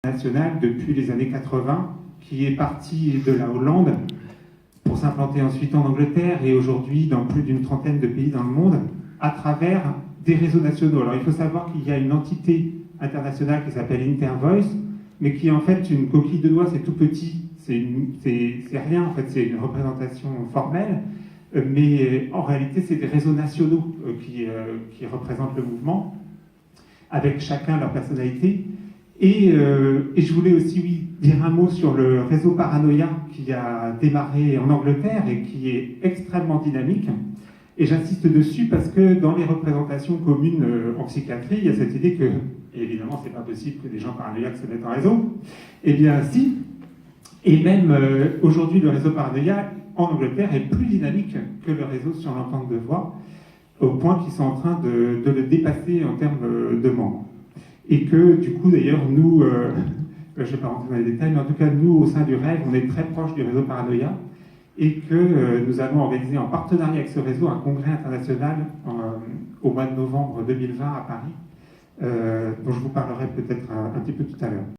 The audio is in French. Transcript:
national depuis les années 80, qui est parti de la Hollande pour s'implanter ensuite en Angleterre et aujourd'hui dans plus d'une trentaine de pays dans le monde, à travers des réseaux nationaux. Alors il faut savoir qu'il y a une entité internationale qui s'appelle Intervoice, mais qui est en fait une coquille de noix, c'est tout petit, c'est rien en fait, c'est une représentation formelle, mais en réalité c'est des réseaux nationaux qui représentent le mouvement, avec chacun leur personnalité. Et je voulais aussi dire un mot sur le réseau Paranoia qui a démarré en Angleterre et qui est extrêmement dynamique. Et j'insiste dessus parce que dans les représentations communes en psychiatrie, il y a cette idée que, et évidemment, c'est pas possible que des gens paranoïaques se mettent en réseau. Eh bien, si. Et même aujourd'hui, le réseau Paranoia en Angleterre est plus dynamique que le réseau sur l'entente de voix, au point qu'ils sont en train de le dépasser en termes de membres. Et que, du coup, d'ailleurs, nous, je ne vais pas rentrer dans les détails, mais en tout cas, nous, au sein du REV, on est très proche du réseau Paranoia, et que nous allons organiser en partenariat avec ce réseau un congrès international au mois de novembre 2020 à Paris, dont je vous parlerai peut-être un petit peu tout à l'heure.